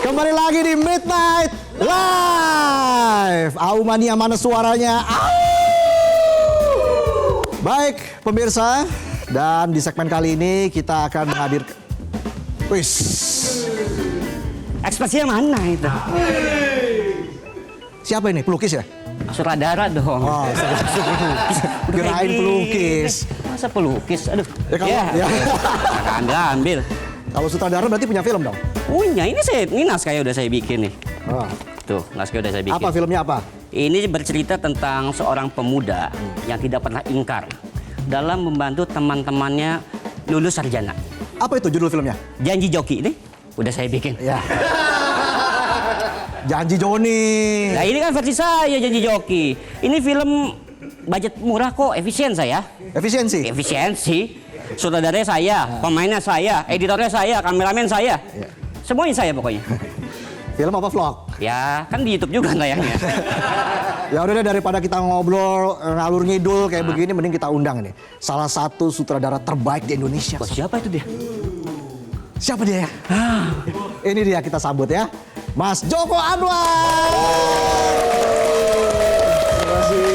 Kembali lagi di Midnight Live. Mania mana suaranya? Baik pemirsa, dan di segmen kali ini kita akan menghadirkan. Wis. Ekspresinya mana itu? Siapa ini? Pelukis ya? Sutradara dong. Oh, kirain pelukis. Masa pelukis? Aduh. Ya, kalau- ya. Ambil. Kalau sutradara berarti punya film dong? Punya, ini naskahnya udah saya bikin nih. Oh. Tuh, naskahnya udah saya bikin. Apa filmnya apa? Ini bercerita tentang seorang pemuda yang tidak pernah ingkar dalam membantu teman-temannya lulus sarjana. Apa itu judul filmnya? Janji Joki ini udah saya bikin. Ya. Janji Joni. Nah ini kan versi saya Janji Joki. Ini film budget murah kok, efisien saya. Efisiensi. Efisiensi. Sutradaranya saya, pemainnya saya, editornya saya, kameramen saya. Ya. Semuanya saya pokoknya. Film apa vlog? Ya kan di YouTube juga tayangnya. Ya udah deh, daripada kita ngobrol ngalur ngidul kayak begini, mending kita undang nih salah satu sutradara terbaik di Indonesia. Wah, siapa itu dia? Siapa dia? Ini dia, kita sambut ya, Mas Joko Anwar. Terima kasih.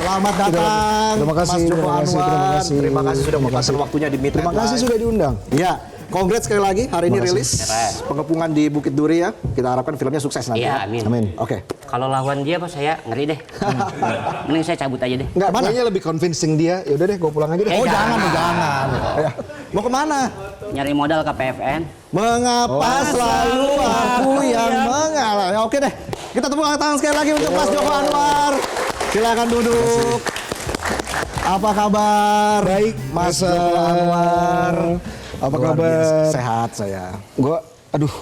Selamat datang, Terima kasih, Mas Joko terima kasih, Anwar. terima kasih. Terima kasih sudah Terima meluangkan kasih. waktunya di Midnight Terima kasih Live. sudah diundang. Ya, congrats sekali lagi, hari ini Terima kasih. rilis Pengepungan di Bukit Duri ya. Kita harapkan filmnya sukses nanti. Iya, ya. amin. Amin. Oke. Kalau lawan dia apa saya ngeri deh. Mending saya cabut aja deh. Enggak, Kemana? kayaknya lebih convincing dia. Ya udah deh, gue pulang aja deh. Oh jangan. jangan, jangan. Ya. Mau kemana? Nyari modal ke PFN. Mengapa selalu aku yang mengalah? Ya, oke deh. Kita tepuk tangan sekali lagi untuk Mas Joko Anwar. Silakan duduk. Apa kabar? Baik, Mas Mas Joko Anwar. Apa Luar kabar? biasa. Sehat saya. Aduh,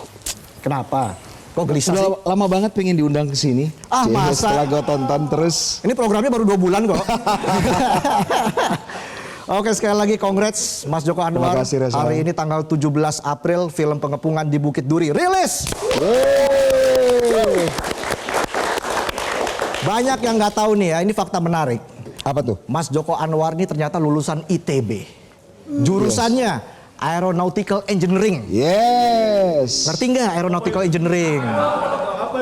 Kenapa? Kok gelisah sudah sih? lama banget pengen diundang ke sini. Ah, Cie, masa? Setelah gue tonton terus. Ini programnya baru 2 bulan kok. Oke, sekali lagi congrats Mas Joko Anwar. Terima kasih, Reza. Hari ini tanggal 17 April film Pengepungan di Bukit Duri rilis. Wey. Banyak yang nggak tahu nih ya, ini fakta menarik. Apa tuh? Mas Joko Anwar ini ternyata lulusan ITB. Jurusannya Aeronautical Engineering. Yes. Ngerti nggak Aeronautical Engineering?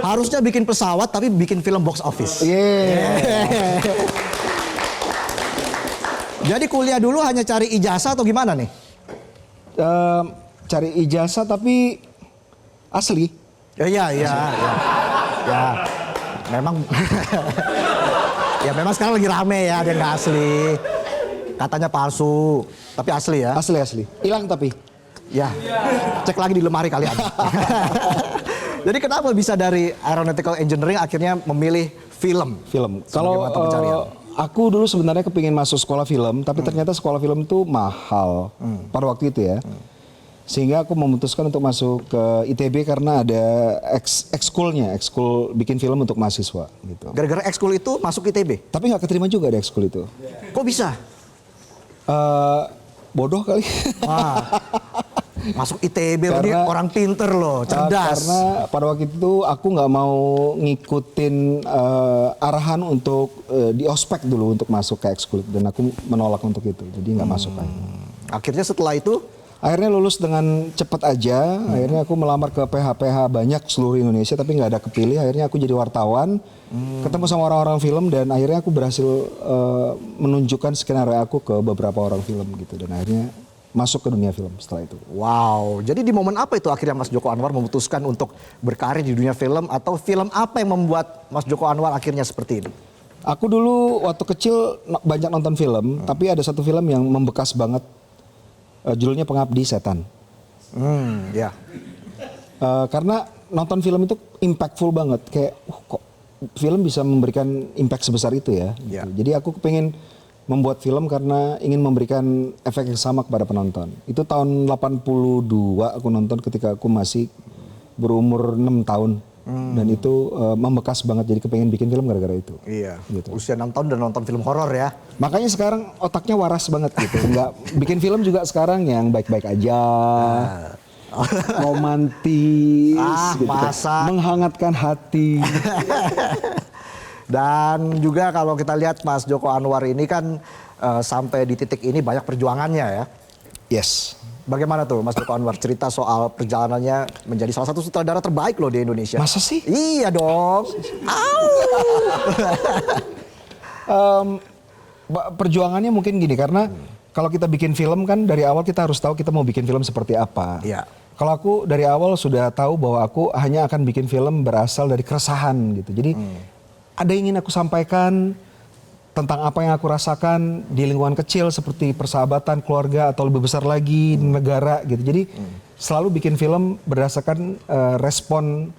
Harusnya bikin pesawat tapi bikin film box office. Yeah. Jadi kuliah dulu hanya cari ijazah atau gimana nih? Cari ijazah tapi asli. Ya. Ya. Memang ya memang sekarang lagi rame ya, ada yang nggak asli. Katanya palsu, tapi asli ya. Asli. Hilang tapi. Ya. Cek lagi di lemari kali ada. Jadi kenapa bisa dari Aeronautical Engineering akhirnya memilih film? Film. Sebagai Kalau mata pencarian. aku dulu sebenarnya kepingin masuk sekolah film, tapi ternyata sekolah film itu mahal pada waktu itu ya. Sehingga aku memutuskan untuk masuk ke ITB karena ada ekskul bikin film untuk mahasiswa gitu. Gara-gara ekskul itu masuk ITB? Tapi nggak keterima juga di ekskul itu. Kok bisa? Bodoh kali. Wah, masuk ITB loh, dia orang pinter loh, cerdas. Karena pada waktu itu aku nggak mau ngikutin arahan untuk di ospek dulu untuk masuk ke ekskul dan aku menolak untuk itu, jadi nggak masuk aja. Akhirnya setelah itu, Akhirnya lulus dengan cepat aja. Akhirnya aku melamar ke PH-PH banyak seluruh Indonesia tapi nggak ada kepilih. Akhirnya aku jadi wartawan, ketemu sama orang-orang film dan akhirnya aku berhasil menunjukkan skenario aku ke beberapa orang film gitu. Dan akhirnya masuk ke dunia film setelah itu. wow. Jadi di momen apa itu akhirnya Mas Joko Anwar memutuskan untuk berkarir di dunia film, atau film apa yang membuat Mas Joko Anwar akhirnya seperti ini? Aku dulu waktu kecil banyak nonton film, tapi ada satu film yang membekas banget. Judulnya Pengabdi Setan. Ya. Karena nonton film itu impactful banget. Kayak kok film bisa memberikan impact sebesar itu ya. Ya. Gitu. Jadi aku pengen membuat film karena ingin memberikan efek yang sama kepada penonton. Itu tahun 82 aku nonton ketika aku masih berumur 6 tahun. Dan itu membekas banget, jadi kepengen bikin film gara-gara itu. Iya. Gitu. Usia 6 tahun dan nonton film horor ya. Makanya sekarang otaknya waras banget gitu. Nggak bikin film juga sekarang yang baik-baik aja. Romantis, gitu kan. masa. Menghangatkan hati. Dan juga kalau kita lihat Mas Joko Anwar ini kan sampai di titik ini banyak perjuangannya ya. Yes. Bagaimana tuh Mas Joko Anwar cerita soal perjalanannya menjadi salah satu sutradara terbaik loh di Indonesia? Masa sih? Iya dong. Perjuangannya mungkin gini, karena kalau kita bikin film kan dari awal kita harus tahu kita mau bikin film seperti apa. Iya. Kalau aku dari awal sudah tahu bahwa aku hanya akan bikin film berasal dari keresahan gitu. Jadi ada yang ingin aku sampaikan tentang apa yang aku rasakan di lingkungan kecil seperti persahabatan, keluarga, atau lebih besar lagi negara gitu. Jadi selalu bikin film berdasarkan respon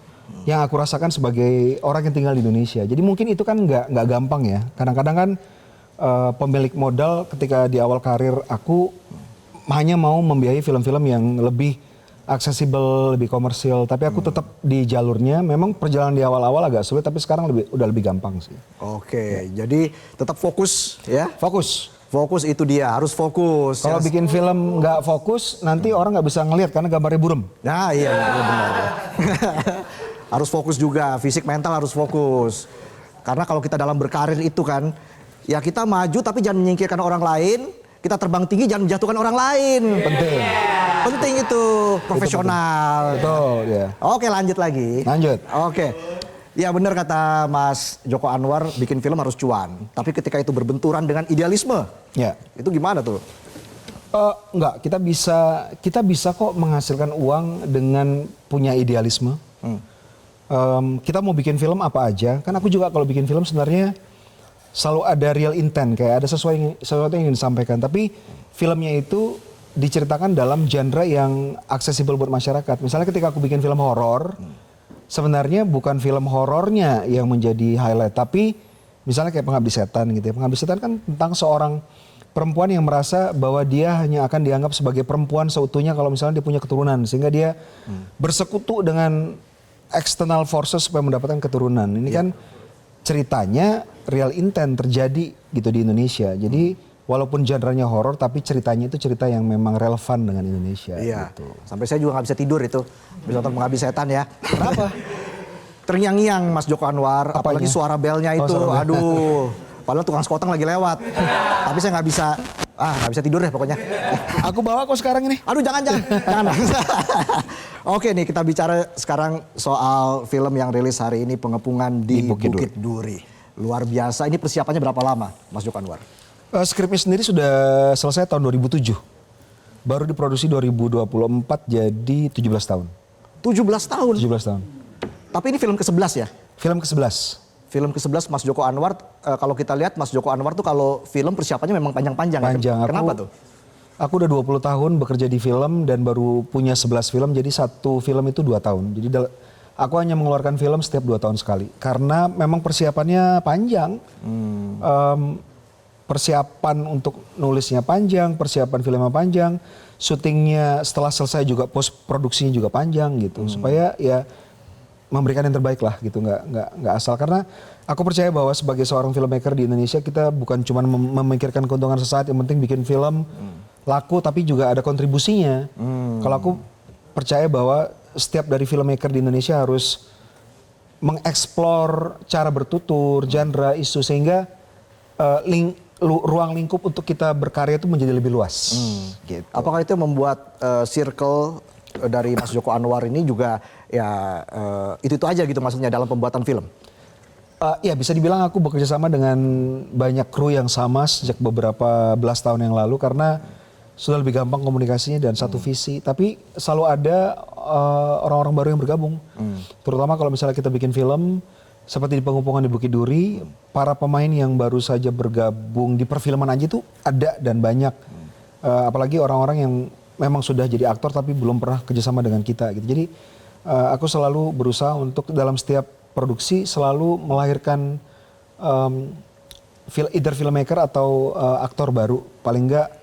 yang aku rasakan sebagai orang yang tinggal di Indonesia. Jadi mungkin itu kan nggak gampang ya. Kadang-kadang kan pemilik modal ketika di awal karir aku hanya mau membiayai film-film yang lebih aksesibel, lebih komersil, tapi aku tetap di jalurnya. Memang perjalanan di awal-awal agak sulit, tapi sekarang udah lebih gampang sih. Oke, jadi tetap fokus ya. Fokus. Fokus itu dia, harus fokus. Kalau bikin film nggak fokus, nanti orang nggak bisa ngelihat karena gambarnya buram. Nah iya benar. Harus fokus juga, fisik mental harus fokus. Karena kalau kita dalam berkarir itu kan, ya kita maju tapi jangan menyingkirkan orang lain. Kita terbang tinggi jangan menjatuhkan orang lain. Penting. Penting itu, profesional. Betul, ya. Oke, lanjut lagi. Lanjut. Oke. Ya benar kata Mas Joko Anwar, bikin film harus cuan. Tapi ketika itu berbenturan dengan idealisme, Ya. itu gimana tuh? Enggak, kita bisa kok menghasilkan uang dengan punya idealisme. Kita mau bikin film apa aja, kan aku juga kalau bikin film sebenarnya selalu ada real intent, kayak ada sesuatu yang ingin disampaikan. Tapi filmnya itu diceritakan dalam genre yang aksesibel buat masyarakat. Misalnya ketika aku bikin film horor, sebenarnya bukan film horornya yang menjadi highlight, tapi misalnya kayak Pengabdi Setan gitu ya. Pengabdi Setan kan tentang seorang perempuan yang merasa bahwa dia hanya akan dianggap sebagai perempuan seutuhnya kalau misalnya dia punya keturunan, sehingga dia bersekutu dengan external forces supaya mendapatkan keturunan. Ini kan ceritanya real intent terjadi gitu di Indonesia. Jadi walaupun genre-nya horor tapi ceritanya itu cerita yang memang relevan dengan Indonesia. Iya. Gitu. Sampai saya juga nggak bisa tidur itu. Bisa nonton Pengabdi Setan ya. Kenapa? Terngiang-ngiang Mas Joko Anwar. Apanya? Apalagi suara belnya itu. suara bel. Aduh. Padahal tukang sekoteng lagi lewat. Tapi saya nggak bisa. Nggak bisa tidur deh pokoknya. Aku bawa kok sekarang ini. Aduh jangan. Oke nih kita bicara sekarang soal film yang rilis hari ini, Pengepungan di Bukit Duri. Luar biasa. Ini persiapannya berapa lama Mas Joko Anwar? Skripnya sendiri sudah selesai tahun 2007. Baru diproduksi 2024 jadi 17 tahun. 17 tahun? 17 tahun. Tapi ini film ke-11 ya? Film ke-11. Film ke-11 Mas Joko Anwar, kalau kita lihat Mas Joko Anwar tuh kalau film persiapannya memang panjang-panjang. Panjang. Ya? Kenapa tuh? Aku udah 20 tahun bekerja di film dan baru punya 11 film, jadi satu film itu 2 tahun. Jadi aku hanya mengeluarkan film setiap 2 tahun sekali. Karena memang persiapannya panjang. Persiapan untuk nulisnya panjang, persiapan filmnya panjang, syutingnya setelah selesai juga post produksinya juga panjang gitu. Supaya ya memberikan yang terbaik lah gitu, nggak asal. Karena aku percaya bahwa sebagai seorang filmmaker di Indonesia kita bukan cuma memikirkan keuntungan sesaat, yang penting bikin film laku tapi juga ada kontribusinya. Kalau aku percaya bahwa setiap dari filmmaker di Indonesia harus mengeksplor cara bertutur, genre, isu, sehingga ruang lingkup untuk kita berkarya itu menjadi lebih luas. Gitu. Apakah itu membuat circle dari Mas Joko Anwar ini juga ya itu aja gitu maksudnya dalam pembuatan film? Ya bisa dibilang aku bekerja sama dengan banyak kru yang sama sejak beberapa belas tahun yang lalu karena sudah lebih gampang komunikasinya dan satu visi. Tapi selalu ada orang-orang baru yang bergabung. Terutama kalau misalnya kita bikin film seperti di Pengepungan di Bukit Duri, para pemain yang baru saja bergabung di perfilman aja tuh ada dan banyak. Apalagi orang-orang yang memang sudah jadi aktor tapi belum pernah kerjasama dengan kita gitu. Jadi aku selalu berusaha untuk dalam setiap produksi selalu melahirkan either filmmaker atau aktor baru. Paling enggak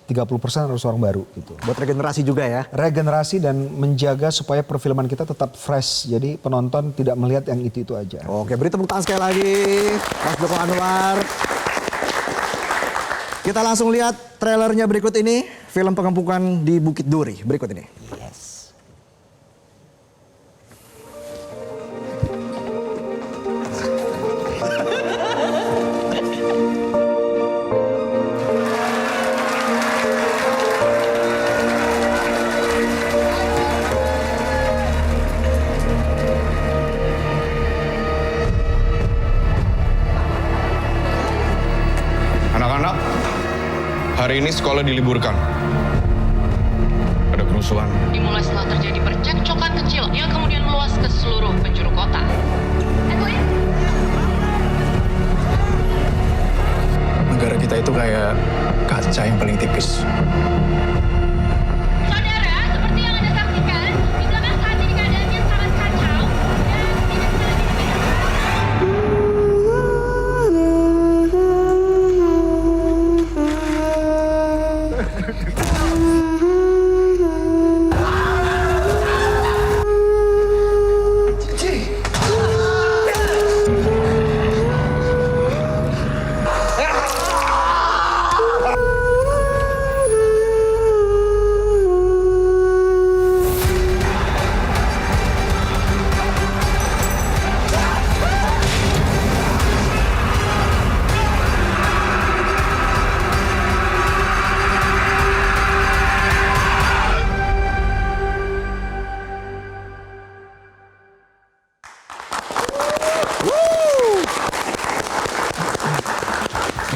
30% harus orang baru gitu. Buat regenerasi juga ya? Regenerasi dan menjaga supaya perfilman kita tetap fresh. Jadi penonton tidak melihat yang itu aja. Oke, beri tepuk tangan sekali lagi Mas Joko Anwar. Kita langsung lihat trailernya berikut ini. Film Pengepungan di Bukit Duri berikut ini. Yes. Hari ini sekolah diliburkan. Ada kerusuhan. Dimulai setelah terjadi percekcokan kecil yang kemudian meluas ke seluruh penjuru kota. Negara kita itu kayak kaca yang paling tipis. Saudara, seperti yang Anda saksikan, di belakang saat ini keadaannya sangat kacau dan tidak bisa lagi dibedakan.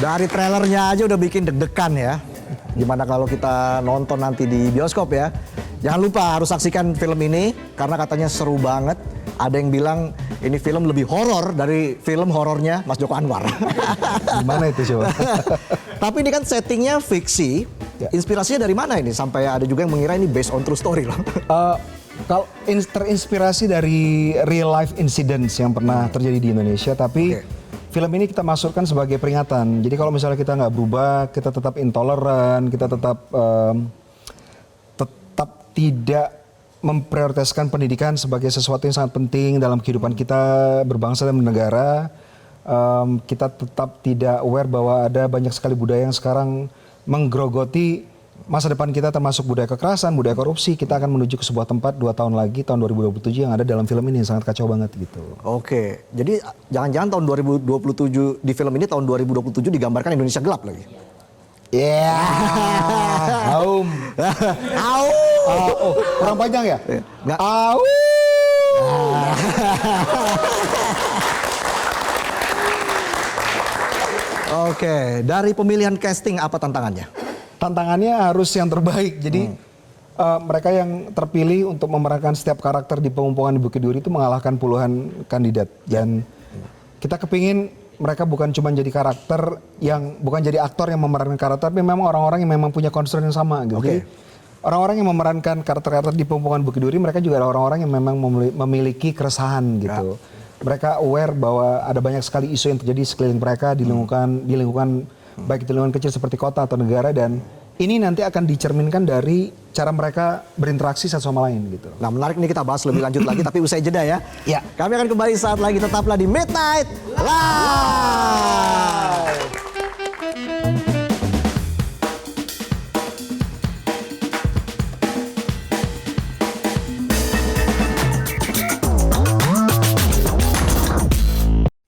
Dari trailernya aja udah bikin deg-degan ya. Gimana kalau kita nonton nanti di bioskop ya. Jangan lupa harus saksikan film ini karena katanya seru banget. Ada yang bilang ini film lebih horor dari film horornya Mas Joko Anwar. Gimana itu coba? Tapi ini kan settingnya fiksi. Ya. Inspirasinya dari mana ini? Sampai ada juga yang mengira ini based on true story loh. Kalau terinspirasi dari real life incidents yang pernah terjadi di Indonesia, tapi film ini kita masukkan sebagai peringatan. Jadi kalau misalnya kita nggak berubah, kita tetap intoleran, kita tetap tidak memprioritaskan pendidikan sebagai sesuatu yang sangat penting dalam kehidupan kita berbangsa dan bernegara. Kita tetap tidak aware bahwa ada banyak sekali budaya yang sekarang menggerogoti masa depan kita, termasuk budaya kekerasan, budaya korupsi. Kita akan menuju ke sebuah tempat 2 tahun lagi, tahun 2027 yang ada dalam film ini yang sangat kacau banget gitu. Oke, jadi jangan-jangan tahun 2027 di film ini tahun 2027 digambarkan Indonesia gelap lagi. Ya, Aum. Oh, kurang panjang ya? Nggak. Aum. Oke, dari pemilihan casting apa tantangannya? Tantangannya harus yang terbaik. Jadi mereka yang terpilih untuk memerankan setiap karakter di Pemumpungan di Bukit Duri itu mengalahkan puluhan kandidat. Dan kita kepingin mereka bukan cuma jadi karakter yang, bukan jadi aktor yang memerankan karakter, tapi memang orang-orang yang memang punya concern yang sama gitu. Jadi orang-orang yang memerankan karakter-karakter di Pemumpungan Bukit Duri, mereka juga adalah orang-orang yang memang memiliki keresahan gitu. Mereka aware bahwa ada banyak sekali isu yang terjadi sekeliling mereka di lingkungan baik di lingkungan kecil seperti kota atau negara, dan ini nanti akan dicerminkan dari cara mereka berinteraksi satu sama lain gitu. Nah, menarik nih, kita bahas lebih lanjut lagi tapi usai jeda ya. Ya. Kami akan kembali saat lagi, tetaplah di Midnight Live.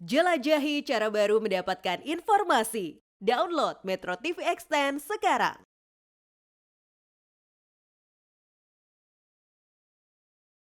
Jelajahi cara baru mendapatkan informasi. Download Metro TV Extend sekarang.